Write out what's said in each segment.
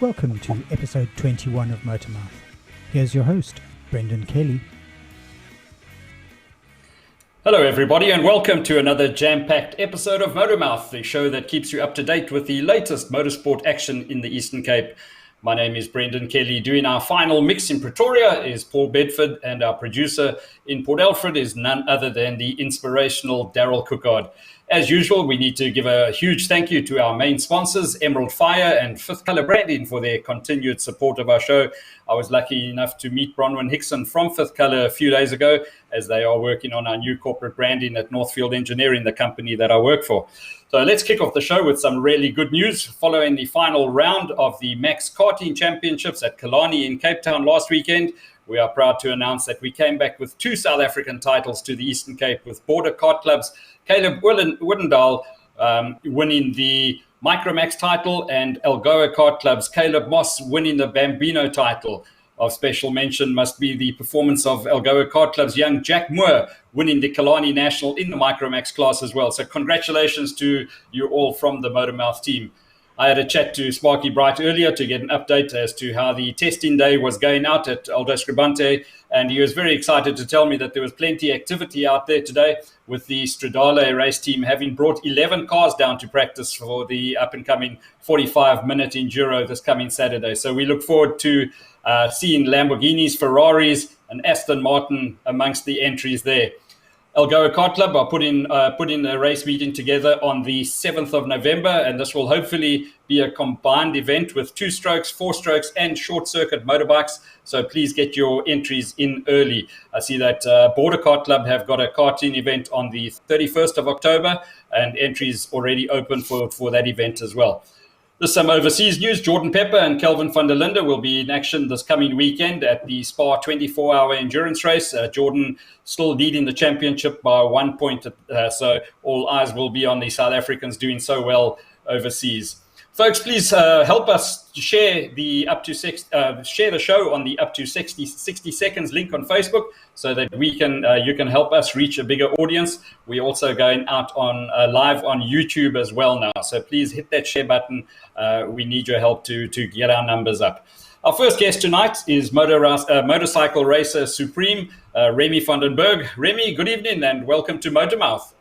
Welcome to episode 21 of Motormouth. Here's your host, Brendan Kelly. Hello everybody and welcome to another jam-packed episode of Motormouth, the show that keeps you up to date with the latest motorsport action in the Eastern Cape. My name is Brendan Kelly. Doing our final mix in Pretoria is Paul Bedford, and our producer in Port Alfred is none other than the inspirational Daryl Cookard. As usual, we need to give a huge thank you to our main sponsors, Emerald Fire and Fifth Colour Branding, for their continued support of our show. I was lucky enough to meet Bronwyn Hickson from Fifth Colour a few days ago, as they are working on our new corporate branding at Northfield Engineering, the company that I work for. So let's kick off the show with some really good news. Following the final round of the Max Karting Championships at Killarney in Cape Town last weekend, we are proud to announce that we came back with two South African titles to the Eastern Cape, with Border Kart Club's Caleb Woodendal winning the Micromax title and Algoa Kart Club's Caleb Moss winning the Bambino title. Of special mention must be the performance of Algoa Kart Club's young Jack Moore winning the Killarney National in the Micromax class as well. So congratulations to you all from the Motormouth team. I had a chat to Sparky Bright earlier to get an update as to how the testing day was going out at Aldo Scribante, and he was very excited to tell me that there was plenty of activity out there today, with the Stradale race team having brought 11 cars down to practice for the up-and-coming 45-minute Enduro this coming Saturday. So we look forward to seeing Lamborghinis, Ferraris, and Aston Martin amongst the entries there. Algoa Kart Club are putting a race meeting together on the 7th of November, and this will hopefully be a combined event with 2-strokes, 4-strokes, and short-circuit motorbikes. So please get your entries in early. I see that Border Kart Club have got a karting event on the 31st of October, and entries already open for that event as well. There's some overseas news. Jordan Pepper and Kelvin van der Linde will be in action this coming weekend at the Spa 24-hour endurance race. Jordan still leading the championship by 1 point, so all eyes will be on the South Africans doing so well overseas. Folks, please help us share the share the show on the up to 60 seconds link on Facebook, so that we can you can help us reach a bigger audience. We're also going out on live on YouTube as well now, so please hit that share button. We need your help to get our numbers up. Our first guest tonight is motorcycle racer supreme Remi van den Berg. Remi, good evening and welcome to Motormouth.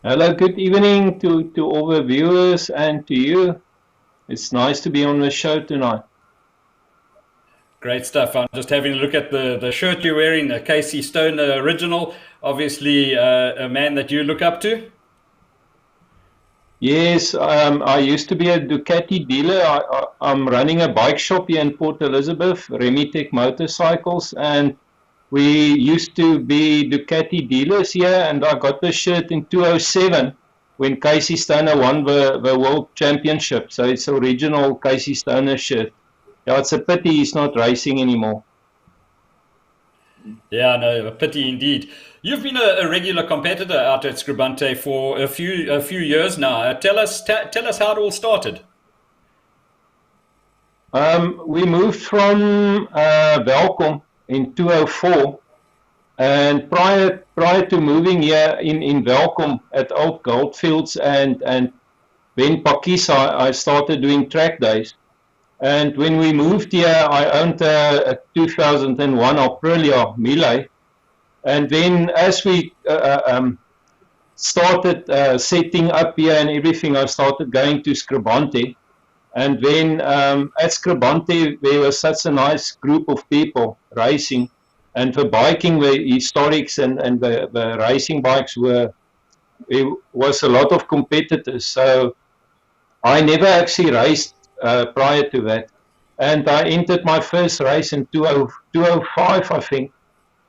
Hello, good evening to all the viewers and to you. It's nice to be on the show tonight. Great stuff. I'm just having a look at the shirt you're wearing, a Casey Stoner original, obviously a man that you look up to. Yes, I used to be a Ducati dealer. I'm running a bike shop here in Port Elizabeth, Remi Tech Motorcycles, and we used to be Ducati dealers here, and I got the shirt in 2007 when Casey Stoner won the World Championship. So it's original Casey Stoner shirt. Yeah, it's a pity he's not racing anymore. Yeah, no, a pity indeed. You've been a regular competitor out at Scribante for a few years now. Tell us how it all started. We moved from Welkom in 2004, and prior to moving here in Welkom at Old Goldfields and Ben Pakisa, I started doing track days. And when we moved here, I owned a 2001 Aprilia Miele. And then as we started setting up here and everything, I started going to Scribante. And then at Scribante, there was such a nice group of people racing. And for biking, the historics and the racing bikes there was a lot of competitors. So I never actually raced prior to that. And I entered my first race in 2005, I think.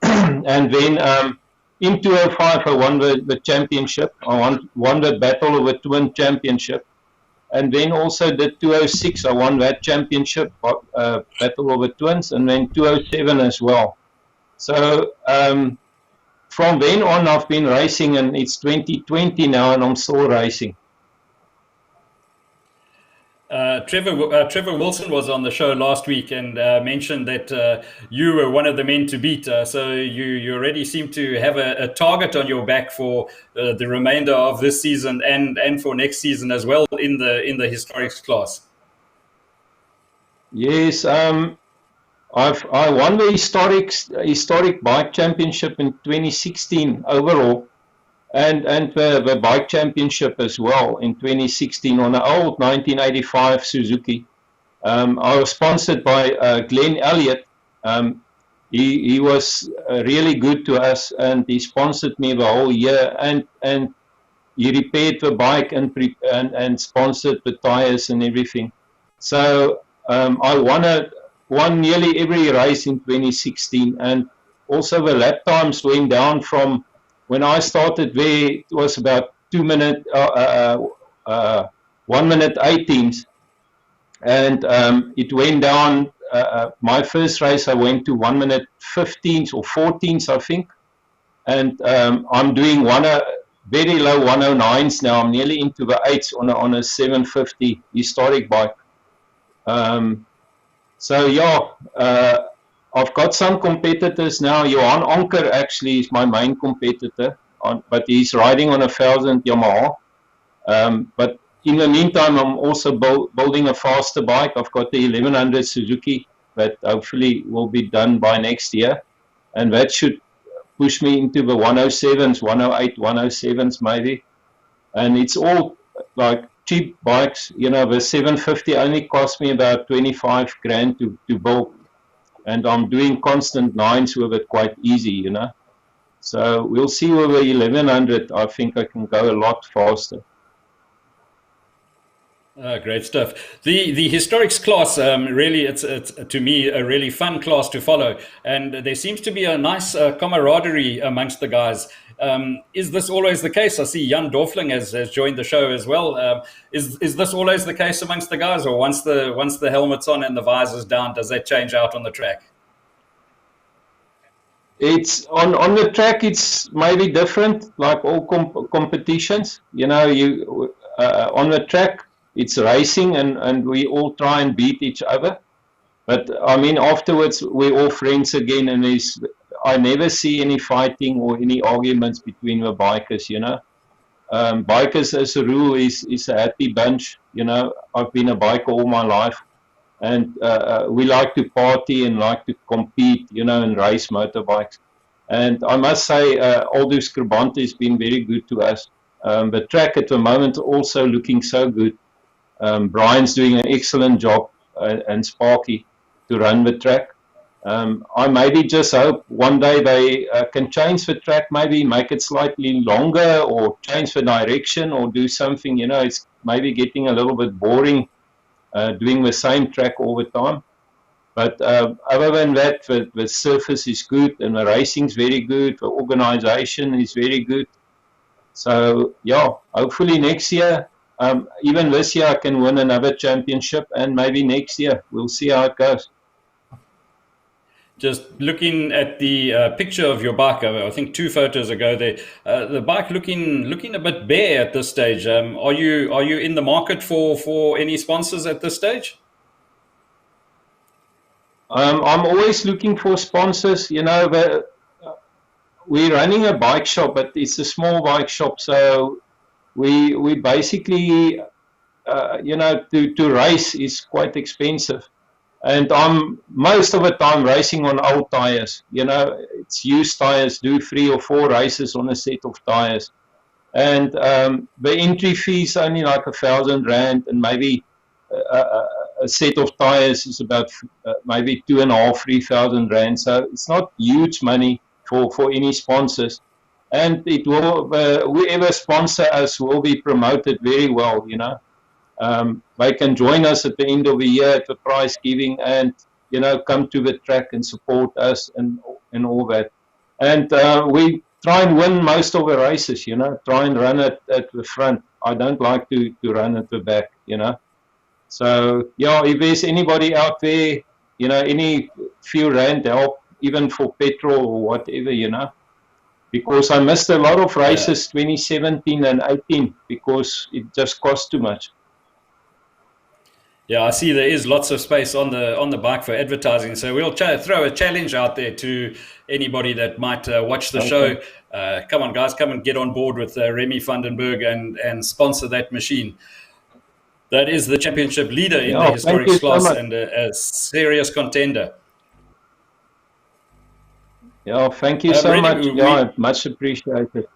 And then in 205 I won the championship. I won the Battle of the Twin championship. And then also the 206, I won that championship, Battle of the Twins, and then 207 as well. So from then on, I've been racing, and it's 2020 now, and I'm still racing. Trevor Wilson was on the show last week and mentioned that you were one of the men to beat. So you already seem to have a target on your back for the remainder of this season and for next season as well in the historics class. Yes, I won the historic bike championship in 2016 overall. And the bike championship as well in 2016 on an old 1985 Suzuki. I was sponsored by Glenn Elliott. He was really good to us, and he sponsored me the whole year. And he repaired the bike and sponsored the tires and everything. So I won nearly every race in 2016, and also the lap times went down from. When I started there, it was about 1 minute 18, and it went down. My first race, I went to 1 minute 15 or 14, I think, and I'm doing very low 109s now. I'm nearly into the 8s on a 750 historic bike. So yeah. I've got some competitors now. Johan Anker actually is my main competitor, but he's riding on a 1000 Yamaha. But in the meantime, I'm also building a faster bike. I've got the 1100 Suzuki that hopefully will be done by next year. And that should push me into the 107s, 108, 107s maybe. And it's all like cheap bikes. You know, the 750 only cost me about 25 grand to build. And I'm doing constant 9s with it quite easy, you know. So we'll see with the 1100. I think I can go a lot faster. Great stuff. The historics class, really, it's to me a really fun class to follow, and there seems to be a nice camaraderie amongst the guys. Is this always the case? I see Jan Dorfling has joined the show as well. Is this always the case amongst the guys, or once the helmet's on and the visor's down, does that change out on the track? It's on the track. It's maybe different, like all competitions. You know, on the track, it's racing, and we all try and beat each other. But I mean, afterwards, we're all friends again, and I never see any fighting or any arguments between the bikers, you know. Bikers, as a rule, is a happy bunch, you know. I've been a biker all my life, and we like to party and like to compete, you know, and race motorbikes. And I must say, Aldous Scribante has been very good to us. The track at the moment also looking so good. Brian's doing an excellent job, and Sparky to run the track. I maybe just hope one day they can change the track, maybe make it slightly longer, or change the direction, or do something. You know, it's maybe getting a little bit boring doing the same track all the time. But other than that, the surface is good, and the racing's very good. The organization is very good. So yeah, hopefully next year, even this year, I can win another championship, and maybe next year we'll see how it goes. Just looking at the picture of your bike, I think 2 photos ago, the bike looking a bit bare at this stage. Are you in the market for any sponsors at this stage? I'm always looking for sponsors. You know, we're running a bike shop, but it's a small bike shop, so we basically, you know, to race is quite expensive. And I'm most of the time racing on old tires. You know, it's used tires, do 3 or 4 races on a set of tires. And the entry fee is only like 1,000 rand, and maybe a set of tires is about maybe 2,500, 3,000 rand. So it's not huge money for any sponsors. And it will, whoever sponsor us will be promoted very well, you know. They can join us at the end of the year at the prize giving, and, you know, come to the track and support us and all that. And try and win most of the races, try and run it at the front. I don't like to run at the back, So, if there's anybody out there, any few rand help, even for petrol or whatever, because I missed a lot of races 2017 and 18 because it just cost too much. Yeah, I see there is lots of space on the bike for advertising. So we'll throw a challenge out there to anybody that might watch the show. Come on, guys, come and get on board with Remi van den Berg and sponsor that machine. That is the championship leader in the historics class and a serious contender. Yeah, thank you so much. Much appreciated.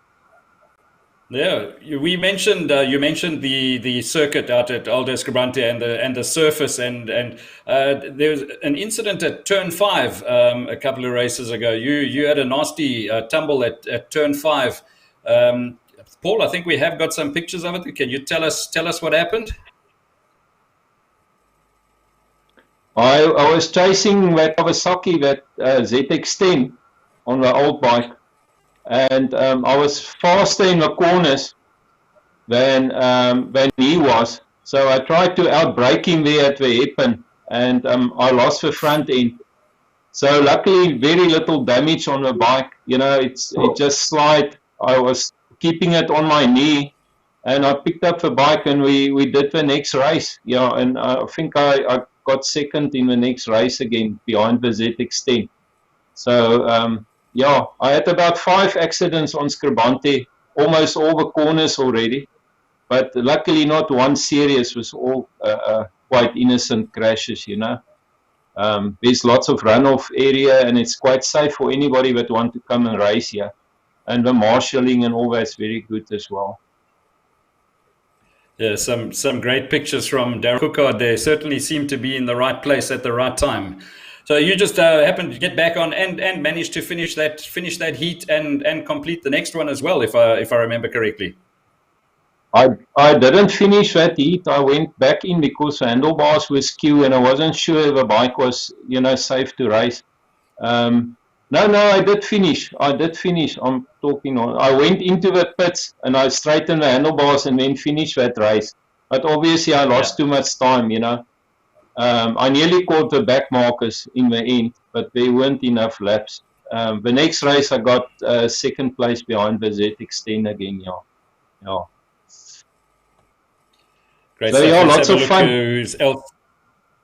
Yeah, you mentioned the circuit out at Aldo Scribante and the surface and there was an incident at Turn 5 a couple of races ago. You had a nasty tumble at Turn 5. Paul, I think we have got some pictures of it. Can you tell us what happened? I was chasing that Kawasaki, that ZX10 on the old bike. And I was faster in the corners than he was. So I tried to outbrake him there at the hairpin, and I lost the front end. So luckily, very little damage on the bike. It just slid. I was keeping it on my knee, and I picked up the bike, and we did the next race. And I think I got second in the next race again behind the ZX10. So I had about 5 accidents on Scribante, almost all the corners already, but luckily not one serious. Was all quite innocent crashes, There's lots of runoff area, and it's quite safe for anybody that want to come and race here. And the marshalling and all that's very good as well. Yeah, some great pictures from Darren Cookard. They certainly seem to be in the right place at the right time. So you just happened to get back on and managed to finish that heat and complete the next one as well, if I remember correctly. I didn't finish that heat. I went back in because the handlebars were skew, and I wasn't sure the bike was safe to race. No, I did finish. I'm talking on. I went into the pits and I straightened the handlebars and then finished that race. But obviously I lost too much time, I nearly caught the back markers in the end, but there weren't enough laps. The next race I got second place behind the ZX10 again, yeah. Great. So lots of fun.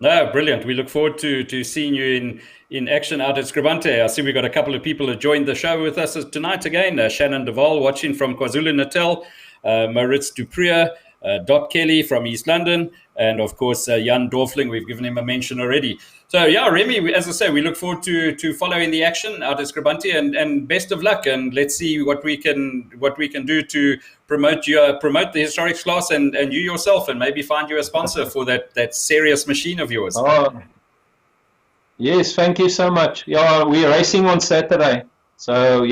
No, brilliant. We look forward to seeing you in action out at Scribante. I see we've got a couple of people who joined the show with us tonight again. Shannon Duval watching from KwaZulu-Natal, Maritz Duprier, Dot Kelly from East London, and of course Jan Dorfling. We've given him a mention already. So Remi, as I say, we look forward to following the action out at Scribante, and best of luck, and let's see what we can do to promote the historics class and you yourself, and maybe find you a sponsor for that serious machine of yours. Yes, thank you so much. Yeah, we're racing on Saturday, so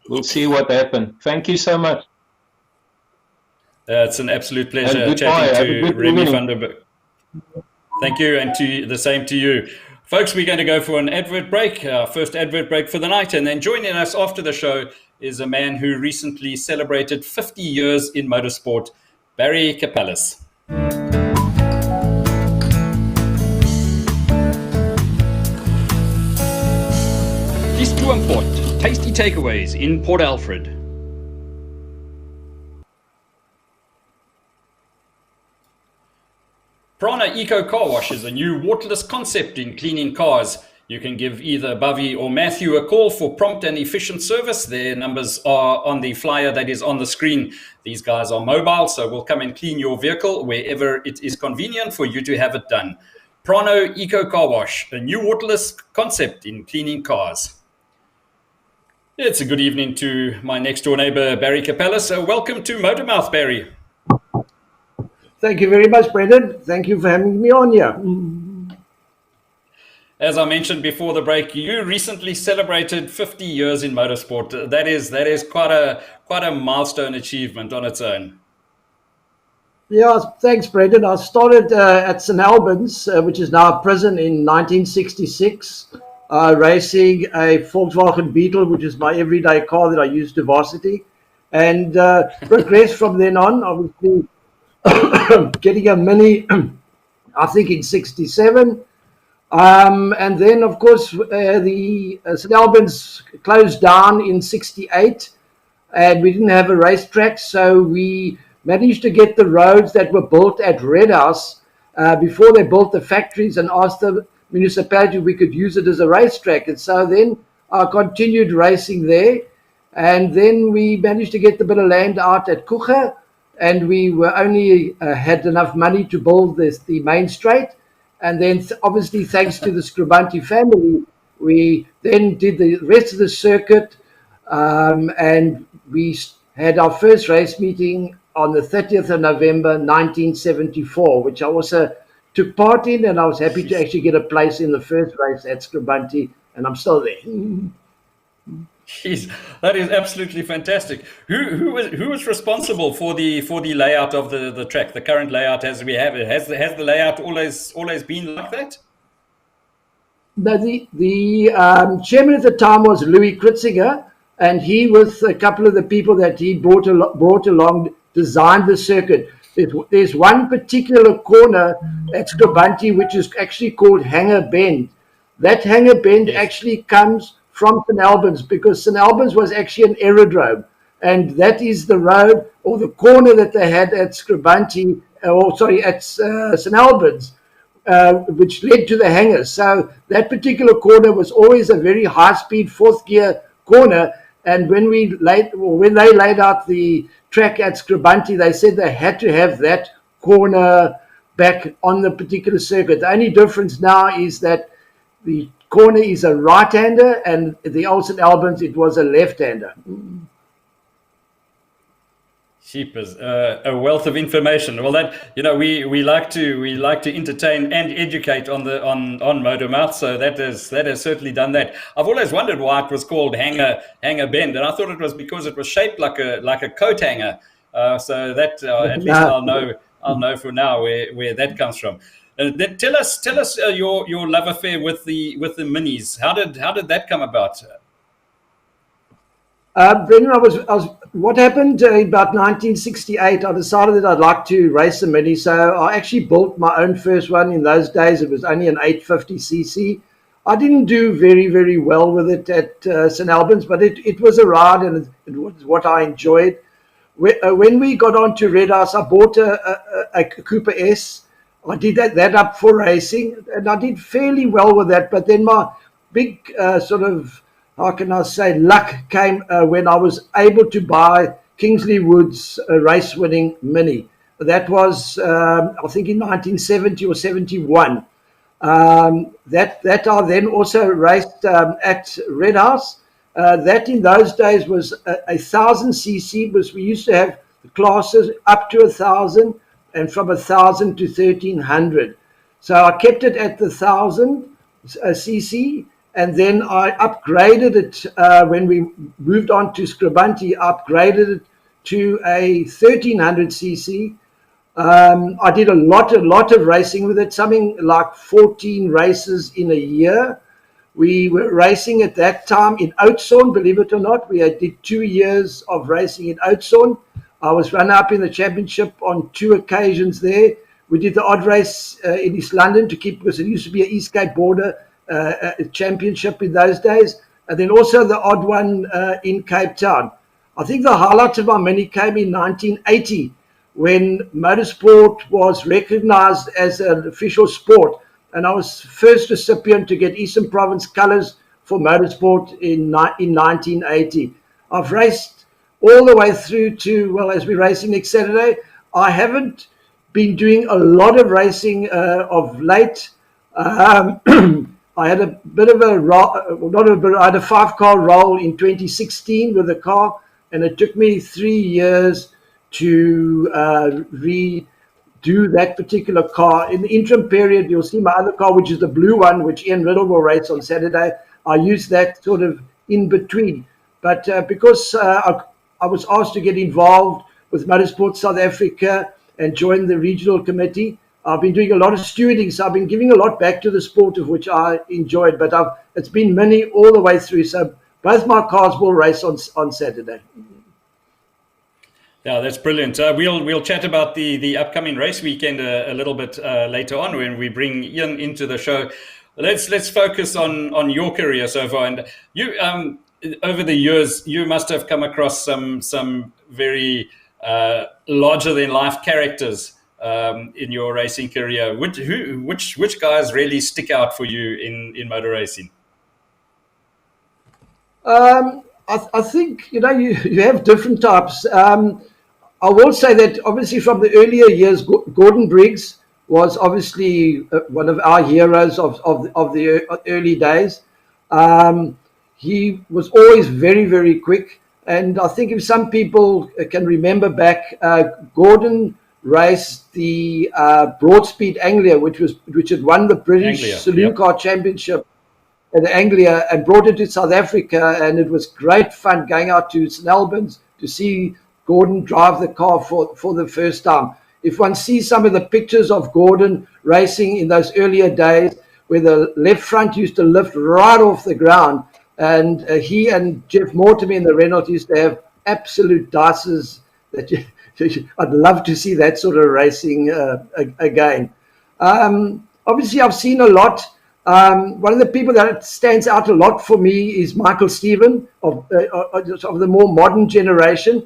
we'll see what happens. Thank you so much. It's an absolute pleasure chatting to Remi van der Berg. Thank you, and the same to you. Folks, we're going to go for an advert break, our first advert break for the night, and then joining us after the show is a man who recently celebrated 50 years in motorsport, Barry Kapelus. Port, tasty takeaways in Port Alfred. Prana Eco Car Wash is a new waterless concept in cleaning cars. You can give either Bobby or Matthew a call for prompt and efficient service. Their numbers are on the flyer that is on the screen. These guys are mobile, so we'll come and clean your vehicle wherever it is convenient for you to have it done. Prana Eco Car Wash, a new waterless concept in cleaning cars. It's a good evening to my next door neighbor, Barry Kapelus. So welcome to Motormouth, Barry. Thank you very much, Brendan. Thank you for having me on here. As I mentioned before the break, you recently celebrated 50 years in motorsport. That is quite a milestone achievement on its own. Yeah, thanks, Brendan. I started at St Albans, which is now a prison, in 1966. racing a Volkswagen Beetle, which is my everyday car that I use to varsity, and progressed from then on. Obviously, getting a Mini, I think in '67. And then, of course, the St Albans closed down in '68, and we didn't have a racetrack, so we managed to get the roads that were built at Red House before they built the factories, and asked the municipality if we could use it as a racetrack. And so then I continued racing there, and then we managed to get the bit of land out at Kucha, and we were only had enough money to build the main straight. And then obviously, thanks to the Scribanti family, we then did the rest of the circuit, and we had our first race meeting on the 30th of November 1974, which I also took part in, and I was happy to actually get a place in the first race at Scribanti, and I'm still there. Jeez, that is absolutely fantastic. Who was responsible for the layout of the track, the current layout as we have it? Has the layout always been like that? The chairman at the time was Louis Kritzinger, and he, with a couple of the people that he brought along, designed the circuit. There's one particular corner at Scribanti which is actually called Hanger Bend. That Hanger Bend actually comes from St Albans, because St Albans was actually an aerodrome, and that is the road or the corner that they had at Scribanti, at St Albans, which led to the hangars. So that particular corner was always a very high-speed fourth gear corner, and when they laid out the track at Scribanti, they said they had to have that corner back on the particular circuit. The only difference now is that the corner is a right-hander, and the old St Albans, it was a left-hander. Sheepers, a wealth of information. Well, that we like to entertain and educate on Motormouth, so that has certainly done that. I've always wondered why it was called Hanger Bend, and I thought it was because it was shaped like a coat hanger. So that at least I'll know for now where that comes from. Then tell us your love affair with the minis. How did that come about? Brendan, what happened about 1968, I decided that I'd like to race a mini. So I actually built my own first one. In those days, it was only an 850cc. I didn't do very, very well with it at St Albans, but it was a ride, and it was what I enjoyed. When we got on to Red House, I bought a Cooper S. I did that up for racing, and I did fairly well with that. But then my big how can I say, luck came when I was able to buy Kingsley Wood's race-winning Mini. That was, I think, in 1970 or 71. That I then also raced at Red House. That in those days was a 1000cc, because we used to have classes up to 1000 and from 1000 to 1300. So I kept it at the 1000cc. And then I upgraded it when we moved on to Scribanti, upgraded it to a 1300cc. I did a lot of racing with it, something like 14 races in a year. We were racing at that time in Oudtshoorn, believe it or not. We did 2 years of racing in Oudtshoorn. I was runner-up in the championship on 2 occasions there. We did the odd race in East London because it used to be an East Cape Border championship in those days, and then also the odd one in Cape Town. I think the highlight of my mini came in 1980 when Motorsport was recognized as an official sport, and I was first recipient to get Eastern Province colours for Motorsport in 1980. I've raced all the way through to, well, as we're racing next Saturday. I haven't been doing a lot of racing of late. I had a bit of I had a 5-car roll in 2016 with a car, and it took me 3 years to redo that particular car. In the interim period, you'll see my other car, which is the blue one, which Ian Riddle will race on Saturday. I use that sort of in between. But because I was asked to get involved with Motorsport South Africa and join the regional committee, I've been doing a lot of stewarding, so I've been giving a lot back to the sport, of which I enjoyed. But it's been mini all the way through. So both my cars will race on Saturday. Yeah, that's brilliant. We'll chat about the upcoming race weekend a little bit later on when we bring Ian into the show. Let's focus on your career so far. And you, over the years, you must have come across some very larger than life characters in your racing career. Which guys really stick out for you in motor racing? I think you have different types. I will say that obviously from the earlier years, Gordon Briggs was obviously one of our heroes of the early days. He was always very, very quick. And I think if some people can remember back, Gordon raced the Broadspeed Anglia, which had won the British Saloon Car Championship at Anglia and brought it to South Africa. And it was great fun going out to St Albans to see Gordon drive the car for the first time. If one sees some of the pictures of Gordon racing in those earlier days, where the left front used to lift right off the ground, and he and Jeff Mortimer in the Renault used to have absolute dices that I'd love to see that sort of racing again. Obviously, I've seen a lot. One of the people that stands out a lot for me is Michael Stephen of the more modern generation.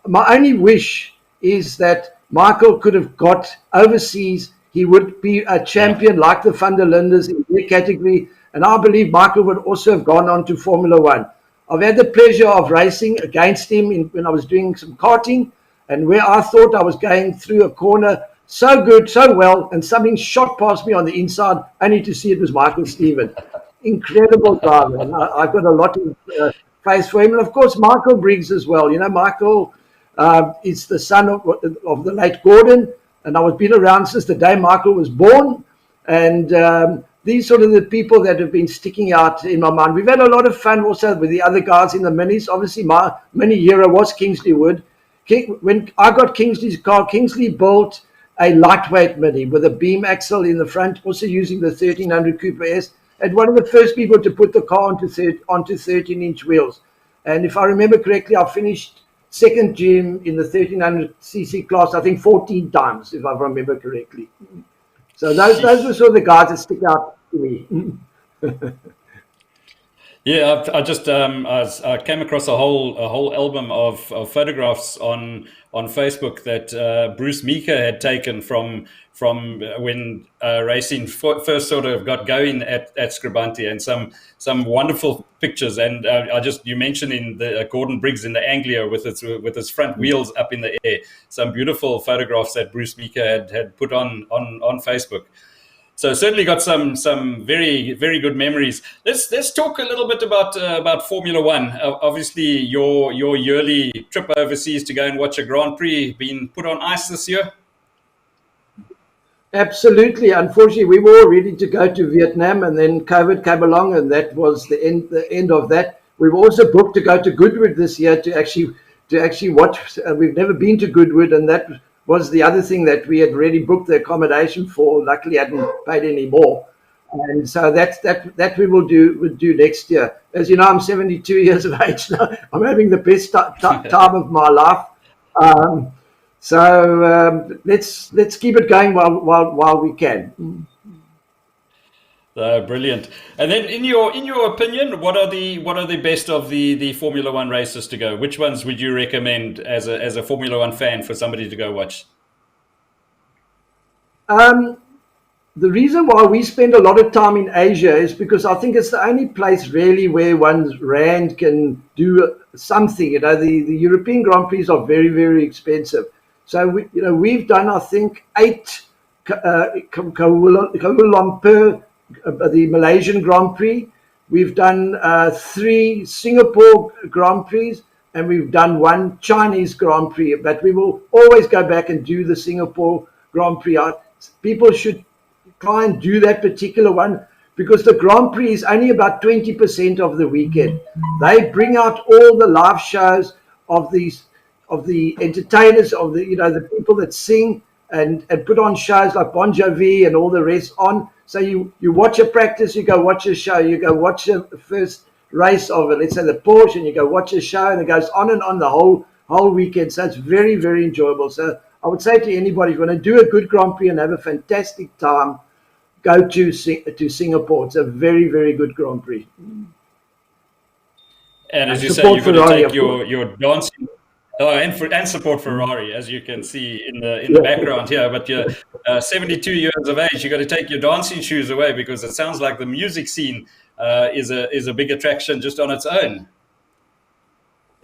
My only wish is that Michael could have got overseas. He would be a champion like the Van der Lindes in their category. And I believe Michael would also have gone on to Formula One. I've had the pleasure of racing against him when I was doing some karting, and where I thought I was going through a corner so good, so well, and something shot past me on the inside, only to see it was Michael Stephen. Incredible driver. And I've got a lot of faith for him. And of course, Michael Briggs as well. Michael is the son of the late Gordon, and I was been around since the day Michael was born. And these sort of the people that have been sticking out in my mind. We've had a lot of fun also with the other guys in the minis. Obviously, my mini hero was Kingsley Wood. When I got Kingsley's car, Kingsley built a lightweight mini with a beam axle in the front, also using the 1300 Cooper S, and one of the first people to put the car onto 13-inch wheels. And if I remember correctly, I finished second gym in the 1300cc class, I think 14 times, if I remember correctly. So those were sort of the guys that stick out to me. Yeah, I came across a whole album of photographs on Facebook that Bruce Meeker had taken from when racing first sort of got going at Scribante, and some wonderful pictures. And you mentioned in the Gordon Briggs in the Anglia with its front wheels up in the air. Some beautiful photographs that Bruce Meeker had put on Facebook. So certainly got some very, very good memories. Let's talk a little bit about Formula One. Obviously, your yearly trip overseas to go and watch a Grand Prix being put on ice this year. Absolutely. Unfortunately, we were all ready to go to Vietnam, and then COVID came along, and that was the end of that. We were also booked to go to Goodwood this year to actually watch. We've never been to Goodwood, and that was the other thing that we had already booked the accommodation for. Luckily, I hadn't paid any more, and so that we will do next year. As you know, I'm 72 years of age now. I'm having the best time of my life. So let's keep it going while we can. Brilliant. And then, in your opinion, what are the best of the Formula One races to go? Which ones would you recommend as a Formula One fan for somebody to go watch? The reason why we spend a lot of time in Asia is because I think it's the only place really where one's rand can do something. The European Grand Prix are very, very expensive. So we've done, I think, 8 Kuala Lumpur, the Malaysian Grand Prix. We've done 3 Singapore Grand Prix, and we've done 1 Chinese Grand Prix. But we will always go back and do the Singapore Grand Prix. People should try and do that particular one, because the Grand Prix is only about 20% of the weekend. They bring out all the live shows of the entertainers, of the people that sing, and put on shows like Bon Jovi and all the rest on. So you watch a practice, you go watch a show, you go watch the first race of it, let's say the Porsche, and you go watch a show, and it goes on the whole weekend. So it's very, very enjoyable. So I would say to anybody, if you want to do a good Grand Prix and have a fantastic time, go to Singapore. It's a very, very good Grand Prix. And as you say, you're going to take your dancing, and support Ferrari, as you can see in the background here. But you're 72 years of age. You've got to take your dancing shoes away, because it sounds like the music scene is a big attraction just on its own.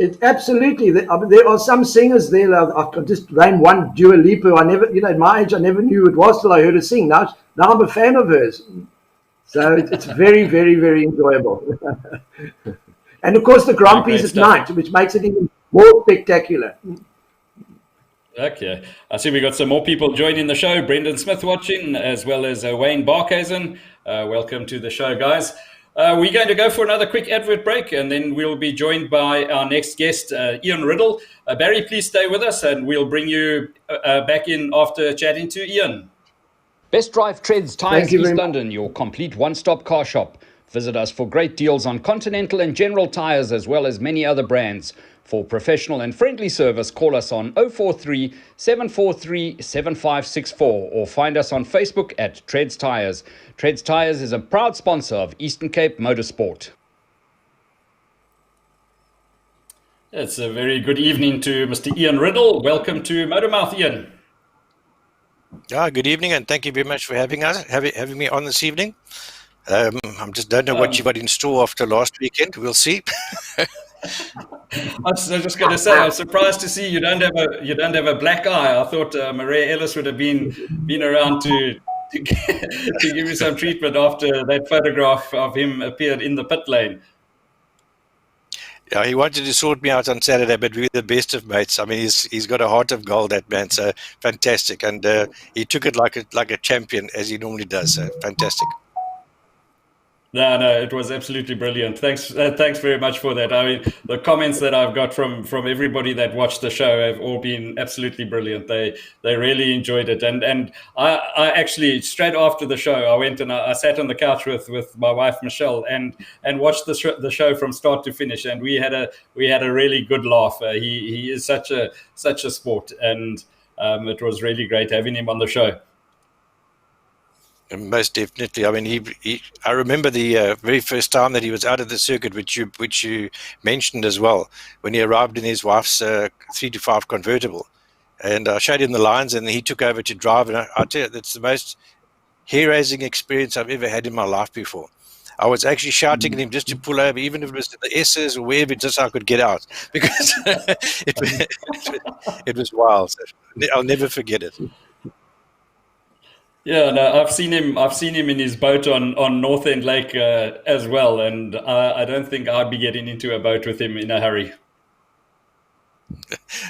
It's absolutely. There are some singers there. I can just name one, Dua Lipa. I never, at my age, I never knew who it was till I heard her sing. Now I'm a fan of hers. So it's very, very, very enjoyable. And of course, the Grand Prix is at night, which makes it even more spectacular. Okay. I see we got some more people joining the show. Brendan Smith watching, as well as Wayne Barkhuizen. Welcome to the show, guys. We're going to go for another quick advert break, and then we'll be joined by our next guest, Ian Riddle. Barry, please stay with us, and we'll bring you back in after chatting to Ian. Best Drive Treads Tyres East London, your complete one-stop car shop. Visit us for great deals on Continental and General tyres, as well as many other brands. For professional and friendly service, call us on 043 743 7564 or find us on Facebook at Treads Tyres. Treads Tyres is a proud sponsor of Eastern Cape Motorsport. It's a very good evening to Mr. Ian Riddle. Welcome to Motormouth, Ian. Good evening, and thank you very much for having me on this evening. I just don't know what you've got in store after last weekend. We'll see. I was just going to say, I'm surprised to see you don't have a black eye. I thought Maria Ellis would have been around to give you some treatment after that photograph of him appeared in the pit lane. Yeah, he wanted to sort me out on Saturday, but we're the best of mates. I mean, he's got a heart of gold, that man. So fantastic, and he took it like a champion, as he normally does. So fantastic. No, it was absolutely brilliant. Thanks very much for that. I mean, the comments that I've got from everybody that watched the show have all been absolutely brilliant. They really enjoyed it, and I actually, straight after the show, I went and I sat on the couch with my wife Michelle and watched the show from start to finish, and we had a really good laugh. He is such a sport, and it was really great having him on the show. Most definitely. I mean, I remember the very first time that he was out of the circuit, which you mentioned as well, when he arrived in his wife's 3-5 convertible, and I showed him the lines, and he took over to drive. And I tell you, that's the most hair-raising experience I've ever had in my life before. I was actually shouting at him just to pull over, even if it was the S's or wherever, just so I could get out, because it was wild. So I'll never forget it. Yeah, no, I've seen him in his boat on North End Lake as well, and I don't think I'd be getting into a boat with him in a hurry.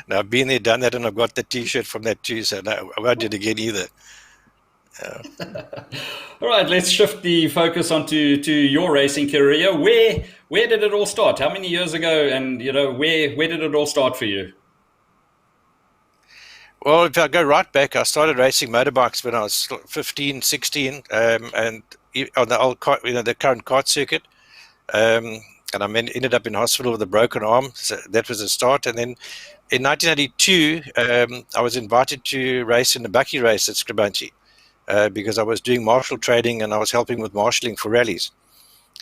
Now, I've been there, done that, and I've got the T-shirt from that too, so no, I won't do it again either. All right, let's shift the focus onto your racing career. Where did it all start? How many years ago, and where did it all start for you? Well, if I go right back, I started racing motorbikes when I was 15, 16, and on the old kart, the current kart circuit. And I ended up in hospital with a broken arm. So that was the start. And then in 1982, I was invited to race in the Bucky race at Scribanti because I was doing marshal training and I was helping with marshalling for rallies.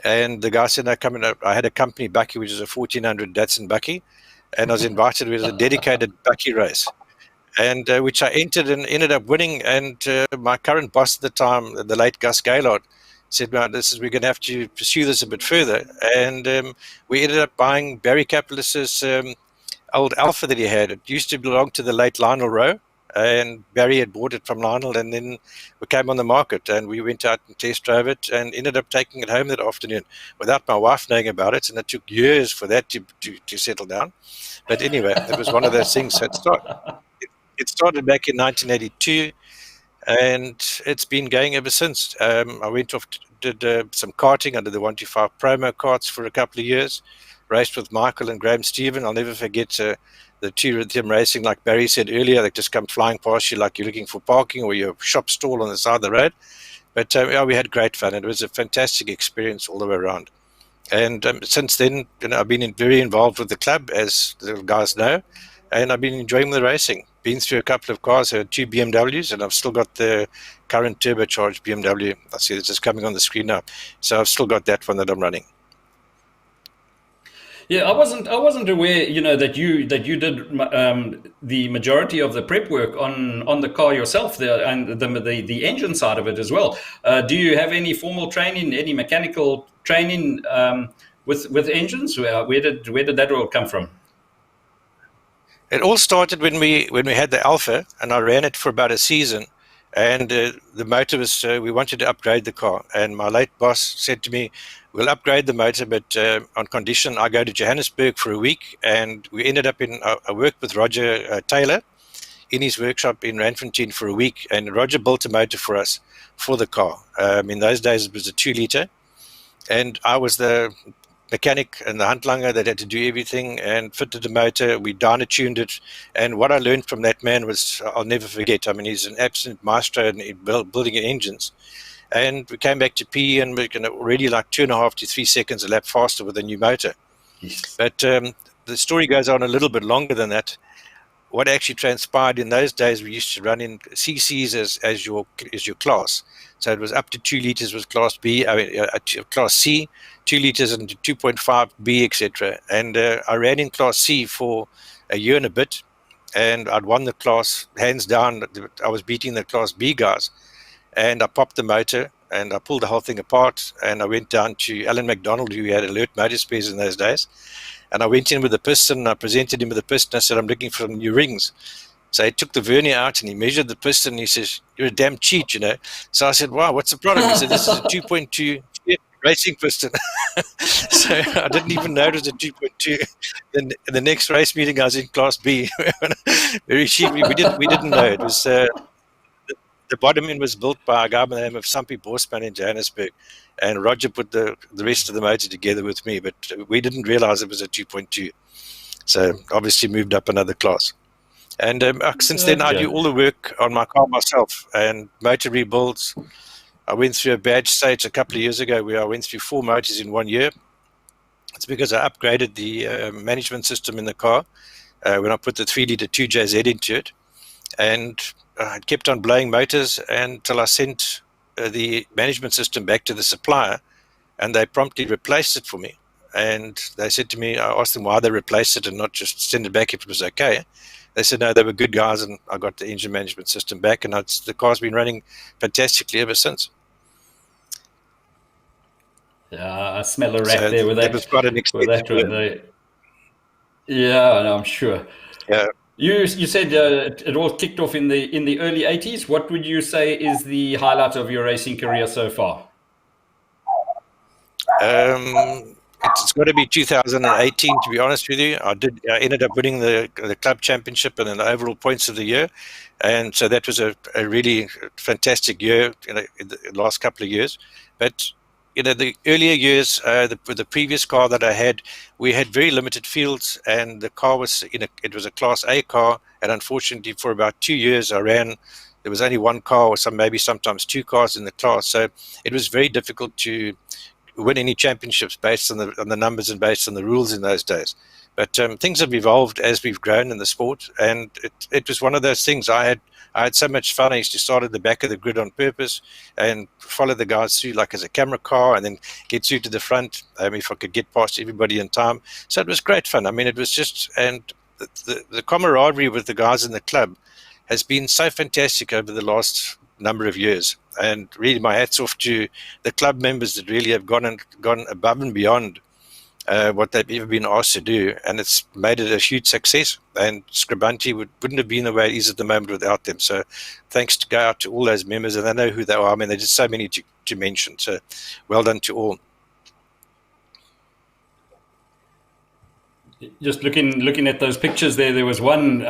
And the guy said, "No, come in." I had a company, Bucky, which is a 1400 Datsun Bucky, and I was invited. It was a dedicated Bucky race, and which I entered and ended up winning. And my current boss at the time, the late Gus Gaylord, said, "Well, we're going to have to pursue this a bit further." And we ended up buying Barry Kapelus's old Alpha that he had. It used to belong to the late Lionel Rowe, and Barry had bought it from Lionel, and then we came on the market, and we went out and test drove it and ended up taking it home that afternoon without my wife knowing about it, and it took years for that to settle down. But anyway, it was one of those things. So it started back in 1982, and it's been going ever since. I went off, did some karting under the 125 promo karts for a couple of years, raced with Michael and Graham Stephen. I'll never forget the two of them racing, like Barry said earlier, they just come flying past you like you're looking for parking or your shop stall on the side of the road. But yeah, we had great fun. It was a fantastic experience all the way around. And since then, I've been very involved with the club, as the guys know, and I've been enjoying the racing. Been through a couple of cars, I had 2 BMWs, and I've still got the current turbocharged BMW. I see it's just coming on the screen now. So I've still got that one that I'm running. Yeah, I wasn't aware, that you did the majority of the prep work on the car yourself there, and the engine side of it as well. Do you have any formal training, any mechanical training with engines? Where did that all come from? It all started when we had the Alpha, and I ran it for about a season. And the motor was, we wanted to upgrade the car. And my late boss said to me, we'll upgrade the motor, but on condition I go to Johannesburg for a week. And we ended up I worked with Roger Taylor in his workshop in Randfontein for a week. And Roger built a motor for us for the car. In those days, it was a 2-liter. And I was the mechanic and the Handlanger that had to do everything and fitted the motor. We dyno-tuned it, and what I learned from that man was I'll never forget. I mean, he's an absolute maestro in building engines. And we came back to P, and we're already like 2.5 to 3 seconds a lap faster with a new motor. Yes. But the story goes on a little bit longer than that. What actually transpired in those days, we used to run in CCs as your class. So it was up to 2 liters was class B, class C, 2 liters and 2.5 B, etc. And I ran in class C for a year and a bit, and I'd won the class hands down. I was beating the class B guys, and I popped the motor and I pulled the whole thing apart, and I went down to Alan McDonald, who had Alert Motor Spares in those days, and I went in with the piston. I presented him with the piston. I said, I'm looking for new rings. So he took the vernier out and he measured the piston, and he says, you're a damn cheat, So I said, wow, what's the problem? He said, this is a 2.2 racing piston. So I didn't even know it was a 2.2. Then in the next race meeting, I was in class B. Very cheaply. We didn't know. It was the bottom end was built by a guy by the name of Sampie Borsman in Johannesburg, and Roger put the rest of the motor together with me, but we didn't realize it was a 2.2. So obviously moved up another class. And since then, I do all the work on my car myself and motor rebuilds. I went through a bad stage a couple of years ago where I went through 4 motors in 1 year. It's because I upgraded the management system in the car when I put the 3-liter 2JZ into it. And I kept on blowing motors until I sent the management system back to the supplier, and they promptly replaced it for me. And they said to me, I asked them why they replaced it and not just send it back if it was okay. They said, no, they were good guys, and I got the engine management system back, and the car's been running fantastically ever since. Yeah, I smell a rat there with that. It was quite an experience. Yeah, I'm sure. Yeah. You said it all kicked off in the early 80s. What would you say is the highlight of your racing career so far? It's got to be 2018, to be honest with you. I ended up winning the club championship and then the overall points of the year, and so that was a really fantastic year in the last couple of years. But the earlier years, the previous car that I had, we had very limited fields, and the car was it was a Class A car, and unfortunately for about 2 years I ran. There was only one car, or sometimes 2 cars in the class, so it was very difficult to win any championships based on the numbers and based on the rules in those days. But things have evolved as we've grown in the sport, and it was one of those things. I had so much fun. I used to start at the back of the grid on purpose and follow the guys through like as a camera car, and then get through to the front if I could get past everybody in time. So it was great fun. I mean, it was just, and the camaraderie with the guys in the club has been so fantastic over the last number of years. And really, my hats off to the club members that really have gone above and beyond what they've ever been asked to do, and it's made it a huge success. And Scribunti wouldn't have been the way it is at the moment without them. So thanks to go out to all those members, and they know who they are. I mean, there's just so many to mention. So well done to all. Just looking at those pictures there was one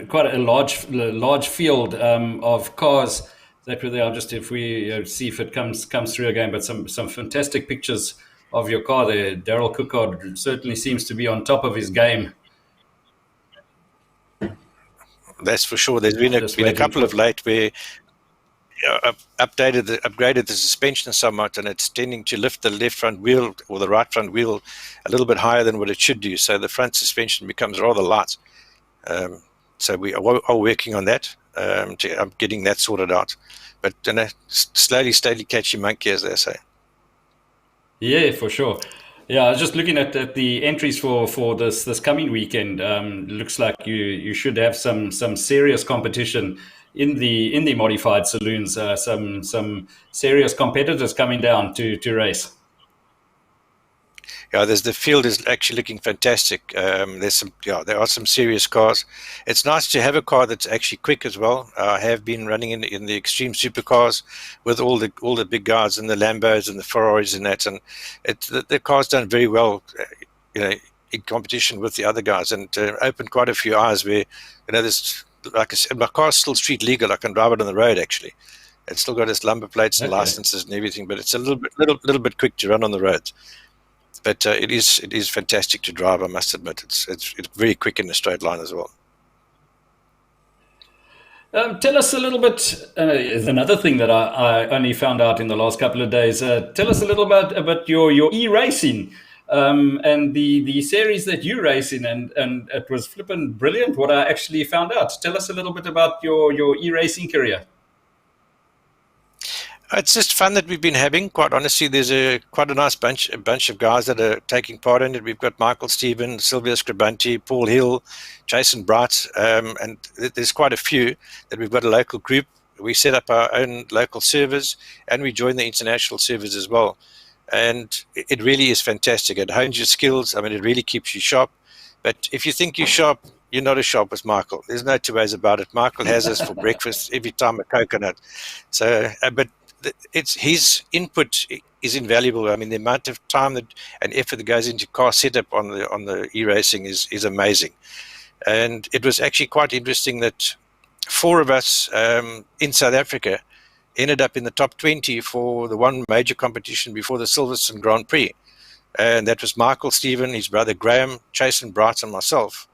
quite a large field of cars that were there. I'll just, if we see if it comes through again, but some fantastic pictures of your car there. Daryl Cookard certainly seems to be on top of his game. That's for sure. There's been a couple of late where upgraded the suspension somewhat, and it's tending to lift the left front wheel or the right front wheel a little bit higher than what it should do. So the front suspension becomes rather light. So we are working on that. I'm getting that sorted out. But slowly catch your monkey, as they say. Yeah, for sure. Yeah, I was just looking at the entries for this coming weekend. Looks like you should have some serious competition in the modified saloons. Some serious competitors coming down to race. Yeah, the field is actually looking fantastic. There are some serious cars. It's nice to have a car that's actually quick as well. I have been running in the extreme supercars with all the big guys and the Lambos and the Ferraris and that, and the car's done very well, in competition with the other guys, and opened quite a few eyes where, there's, like I said, my car's still street legal. I can drive it on the road actually. It's still got its number plates and licenses and everything, but it's a little bit quick to run on the roads. But it is fantastic to drive, I must admit. It's very quick in the straight line as well. Tell us a little bit. Is another thing that I only found out in the last couple of days. Tell us a little bit about your e-racing and the series that you race in, and it was flippin' brilliant what I actually found out. Tell us a little bit about your e-racing career. It's just fun that we've been having. Quite honestly, there's quite a nice bunch of guys that are taking part in it. We've got Michael Stephen, Sylvia Scribanti, Paul Hill, Jason Bright, and there's quite a few that we've got a local group. We set up our own local servers, and we join the international servers as well. And it really is fantastic. It hones your skills. I mean, it really keeps you sharp. But if you think you're sharp, you're not as sharp as Michael. There's no two ways about it. Michael has us for breakfast every time, a coconut. So, but his input is invaluable. I mean, the amount of time and effort that goes into car setup on the e-racing is amazing. And it was actually quite interesting that 4 of us in South Africa ended up in the top 20 for the one major competition before the Silverstone Grand Prix. And that was Michael Stephen, his brother Graham, Jason Bright, and myself.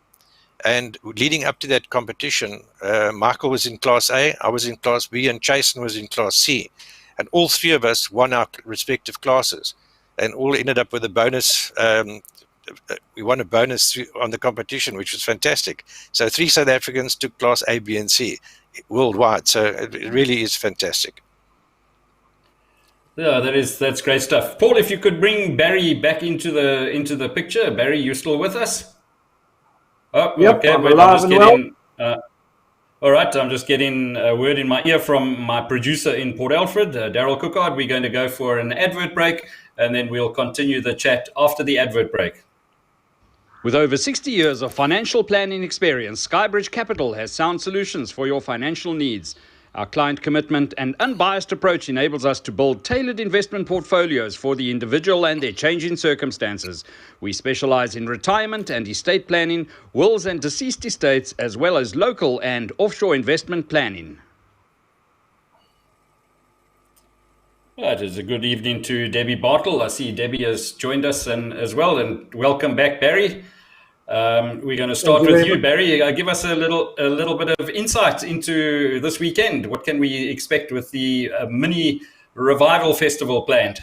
And leading up to that competition, Michael was in Class A, I was in Class B, and Jason was in Class C. And all 3 of us won our respective classes, and all ended up with a bonus. We won a bonus on the competition, which was fantastic. So 3 South Africans took Class A, B, and C worldwide. So it really is fantastic. Yeah, that's great stuff. Paul, if you could bring Barry back into the picture. Barry, you still with us? Oh, yep, okay. I'm alive and well. All right, I'm just getting a word in my ear from my producer in Port Alfred, Daryl Cookard. We're going to go for an advert break, and then we'll continue the chat after the advert break. With over 60 years of financial planning experience, Skybridge Capital has sound solutions for your financial needs. Our client commitment and unbiased approach enables us to build tailored investment portfolios for the individual and their changing circumstances. We specialize in retirement and estate planning, wills and deceased estates, as well as local and offshore investment planning. Right, it's a good evening to Debbie Bartle. I see Debbie has joined us as well, and welcome back, Barry. We're going to start with you, Barry. Give us a little bit of insight into this weekend. What can we expect with the mini revival festival planned?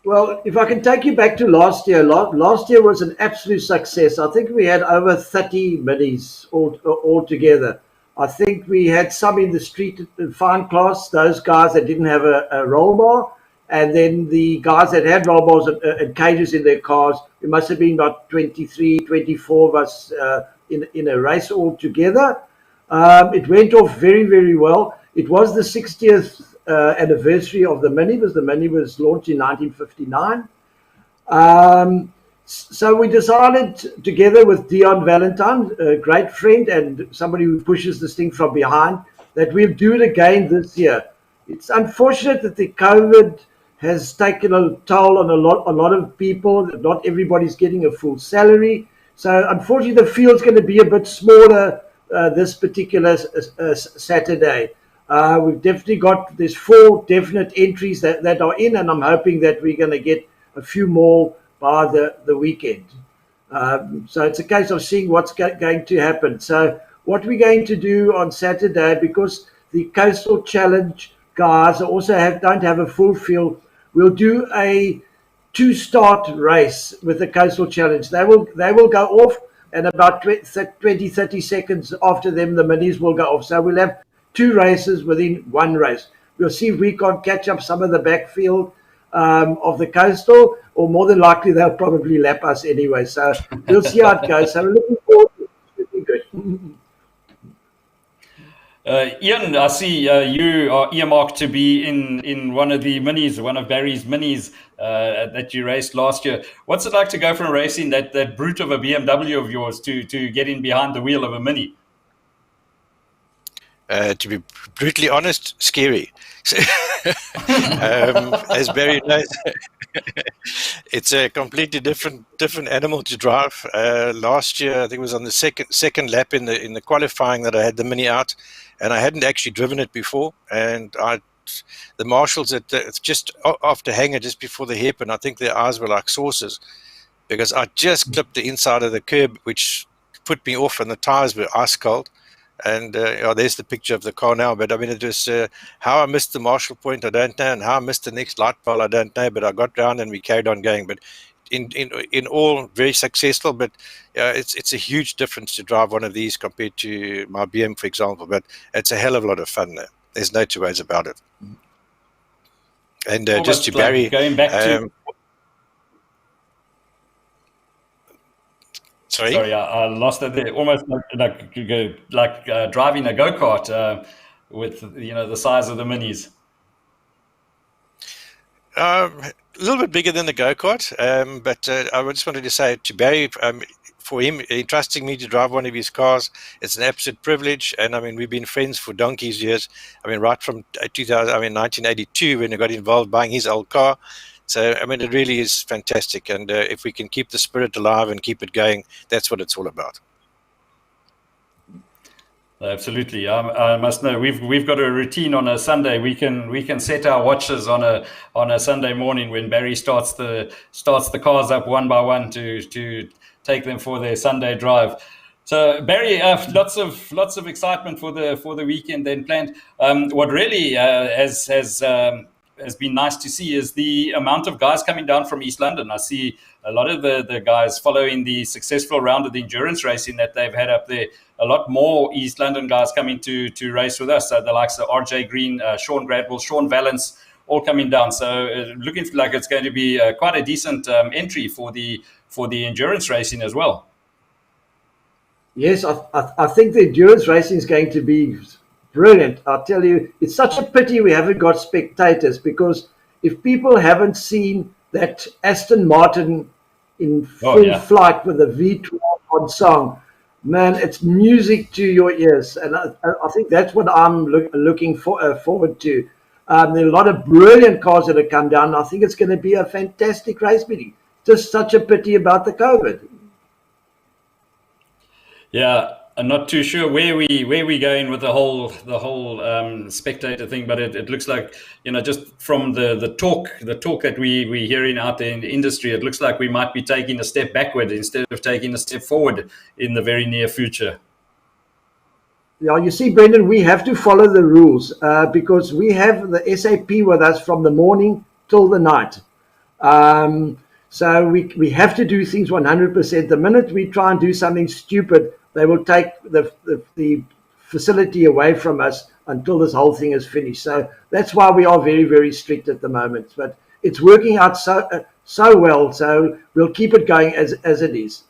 Well, if I can take you back to last year, last year was an absolute success. I think we had over 30 minis all together. I think we had some in the street fine class, those guys that didn't have a roll bar. And then the guys that had roll bars and cages in their cars, it must have been about 23, 24 of us in a race all together. It went off very, very well. It was the 60th anniversary of the Mini, because the Mini was launched in 1959. So we decided, together with Dion Valentine, a great friend and somebody who pushes this thing from behind, that we'll do it again this year. It's unfortunate that the COVID has taken a toll on a lot of people. Not everybody's getting a full salary. So unfortunately, the field's going to be a bit smaller this particular Saturday. We've definitely there's 4 definite entries that are in, and I'm hoping that we're going to get a few more by the weekend. So it's a case of seeing what's going to happen. So what we're going to do on Saturday, because the Coastal Challenge guys also don't have a full field, we'll do a 2-start race with the Coastal Challenge. They will go off, and about 20, 30 seconds after them, the minis will go off. So we'll have 2 races within one race. We'll see if we can't catch up some of the backfield of the Coastal, or more than likely they'll probably lap us anyway. So we'll see how it goes. So we're looking forward to it. It's really good. Ian, I see you are earmarked to be in one of the minis, one of Barry's minis that you raced last year. What's it like to go from racing that brute of a BMW of yours to getting behind the wheel of a mini? To be brutally honest, scary. As Barry knows, it's a completely different animal to drive. Last year, I think it was on the second lap in the qualifying that I had the mini out, and I hadn't actually driven it before. And the marshals it's just after hanger, just before the hairpin, I think their eyes were like saucers, because I just clipped the inside of the curb, which put me off, and the tires were ice cold. And there's the picture of the car now. But I mean, it was how I missed the marshal point, I don't know, and how I missed the next light pole, I don't know. But I got round and we carried on going. But in all, very successful. But it's a huge difference to drive one of these compared to my BM, for example. But it's a hell of a lot of fun there. There's no two ways about it. And just to like Barry, going back to. Sorry, I lost it there. Almost like driving a go-kart with the size of the minis. A little bit bigger than the go-kart, but I just wanted to say to Barry, for him entrusting me to drive one of his cars, it's an absolute privilege. And I mean, we've been friends for donkey's years. I mean, right from 1982 when I got involved buying his old car. So, I mean, it really is fantastic. And if we can keep the spirit alive and keep it going, that's what it's all about. Absolutely. I must know we've got a routine on a Sunday. We can set our watches on a Sunday morning when Barry starts the cars up one by one to take them for their Sunday drive. So Barry, lots of excitement for the weekend then planned. What really has been nice to see is the amount of guys coming down from East London. I see a lot of the guys following the successful round of the endurance racing that they've had up there. A lot more East London guys coming to race with us. So the likes of RJ Green, Sean Gradwell, Sean Valance, all coming down. So looking like it's going to be quite a decent entry for the endurance racing as well. Yes, I think the endurance racing is going to be brilliant. I'll tell you, it's such a pity we haven't got spectators, because if people haven't seen that Aston Martin in full flight with a V12 on song, man, it's music to your ears. And I think that's what I'm looking forward to. There are a lot of brilliant cars that have come down. I think it's going to be a fantastic race meeting. Just such a pity about the COVID. Yeah, I'm not too sure where we're going with the whole spectator thing, but it looks like, just from the talk that we're hearing out there in the industry, it looks like we might be taking a step backward instead of taking a step forward in the very near future. Yeah, you see, Brendan, we have to follow the rules because we have the SAP with us from the morning till the night. So we have to do things 100%. The minute we try and do something stupid, they will take the facility away from us until this whole thing is finished. So that's why we are very, very strict at the moment. But it's working out so well. So we'll keep it going as it is.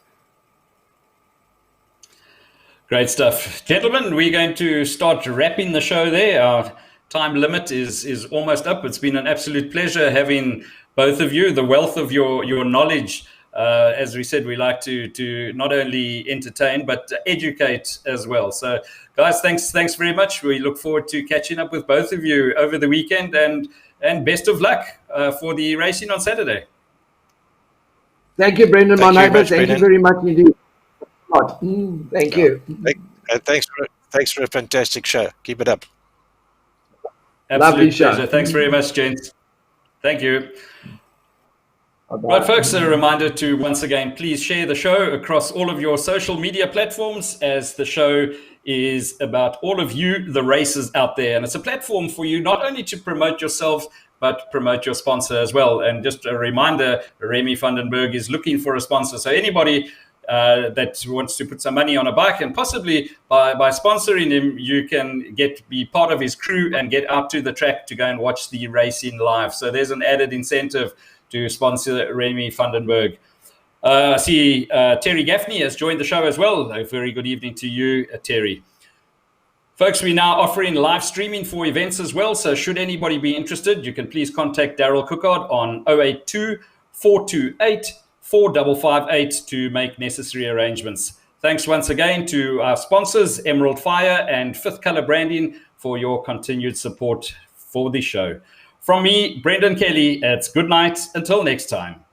Great stuff. Gentlemen, we're going to start wrapping the show there. Our time limit is almost up. It's been an absolute pleasure having both of you, the wealth of your knowledge. As we said, we like to not only entertain, but educate as well. So, guys, thanks very much. We look forward to catching up with both of you over the weekend, and best of luck for the racing on Saturday. Thank you, Brendan, my neighbour. Thank you very much indeed. Thank you. Thanks for a fantastic show. Keep it up. Absolute pleasure. Thanks very much, gents. Thank you. Right, folks, a reminder to once again, please share the show across all of your social media platforms, as the show is about all of you, the racers out there. And it's a platform for you not only to promote yourself, but promote your sponsor as well. And just a reminder, Remi Berg is looking for a sponsor. So anybody that wants to put some money on a bike, and possibly by sponsoring him, you can be part of his crew and get out to the track to go and watch the racing live. So there's an added incentive to sponsor Remi Berg. I see Terry Gaffney has joined the show as well. A very good evening to you, Terry. Folks, we're now offering live streaming for events as well. So should anybody be interested, you can please contact Daryl Cookard on 082-428-4558 to make necessary arrangements. Thanks once again to our sponsors, Emerald Fire and Fifth Color Branding, for your continued support for the show. From me, Brendan Kelly, it's good night until next time.